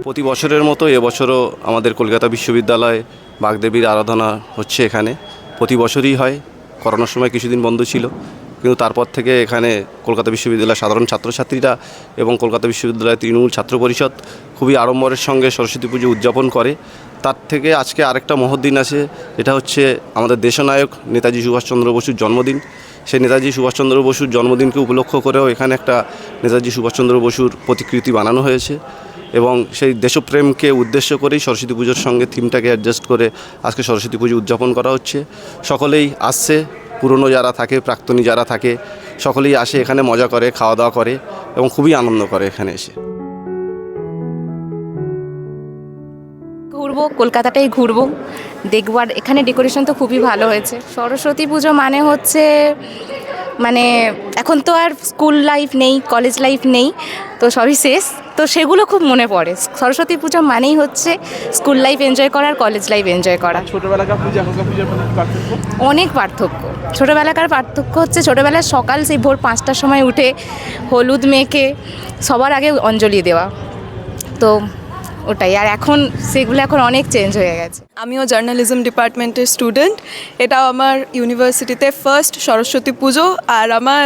প্রতি বছরের মতো এবছরও আমাদের কলকাতা বিশ্ববিদ্যালয়ে বাগদেবীর আরাধনা হচ্ছে এখানে। প্রতি বছরই হয়, করোনার সময় কিছুদিন বন্ধ ছিল, কিন্তু তারপর থেকে এখানে কলকাতা বিশ্ববিদ্যালয়ের সাধারণ ছাত্রছাত্রীরা এবং কলকাতা বিশ্ববিদ্যালয়ের তৃণমূল ছাত্র পরিষদ খুবই আড়ম্বরের সঙ্গে সরস্বতী পুজো উদযাপন করে। তার থেকে আজকে আরেকটা মহৎ দিন আছে, এটা হচ্ছে আমাদের দেশনায়ক নেতাজি সুভাষচন্দ্র বসুর জন্মদিন। সেই নেতাজি সুভাষচন্দ্র বসুর জন্মদিনকে উপলক্ষ করেও এখানে একটা নেতাজি সুভাষচন্দ্র বসুর প্রতিকৃতি বানানো হয়েছে এবং সেই দেশপ্রেমকে উদ্দেশ্য করেই সরস্বতী পুজোর সঙ্গে থিমটাকে অ্যাডজাস্ট করে আজকে সরস্বতী পুজো উদযাপন করা হচ্ছে। সকলেই আসছে, পুরনো যারা থাকে, প্রাক্তনী যারা থাকে, সকলেই আসে এখানে, মজা করে, খাওয়া দাওয়া করে এবং খুবই আনন্দ করে এখানে এসে। ঘুরবো, কলকাতাটাই ঘুরবো, দেখবো। আর এখানে ডেকোরেশন তো খুবই ভালো হয়েছে। সরস্বতী পুজো মানে হচ্ছে মানে এখন তো আর স্কুল লাইফ নেই, কলেজ লাইফ নেই, তো সবই শেষ। তো সেগুলো খুব মনে পড়ে। সরস্বতী পুজো মানেই হচ্ছে স্কুল লাইফ এনজয় করা আর কলেজ লাইফ এনজয় করা। ছোটবেলাকার পূজা এখনকার পূজার মধ্যে পার্থক্য? অনেক পার্থক্য। ছোটোবেলাকার পার্থক্য হচ্ছে ছোটোবেলার সকাল সেই ভোর 5টার সময় উঠে হলুদ মেখে সবার আগে অঞ্জলি দেওয়া, তো ওটাই। আর এখন সেগুলো এখন অনেক চেঞ্জ হয়ে গেছে। আমিও জার্নালিজম ডিপার্টমেন্টের স্টুডেন্ট। এটাও আমার ইউনিভার্সিটিতে ফার্স্ট সরস্বতী পুজো। আর আমার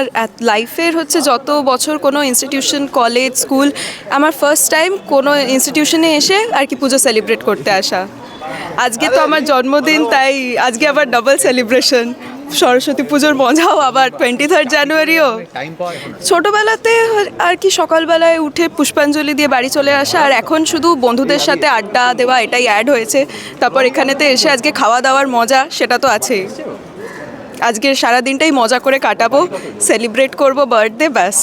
লাইফের হচ্ছে যত বছর কোনো ইনস্টিটিউশন, কলেজ, স্কুল, আমার ফার্স্ট টাইম কোনো ইনস্টিটিউশনে এসে আর কি পুজো সেলিব্রেট করতে আসা। আজকে তো আমার জন্মদিন, তাই আজকে আবার ডাবল সেলিব্রেশন। সরস্বতী পুজোর মজাও আবার 23 জানুয়ারিও। ছোটোবেলাতে আর কি সকালবেলায় উঠে পুষ্পাঞ্জলি দিয়ে বাড়ি চলে আসা, আর এখন শুধু বন্ধুদের সাথে আড্ডা দেওয়া, এটাই অ্যাড হয়েছে। তারপর এখানেতে এসে আজকে খাওয়া দাওয়ার মজা, সেটা তো আছেই। আজকে সারাদিনটাই মজা করে কাটাবো, সেলিব্রেট করবো বার্থডে, ব্যাস।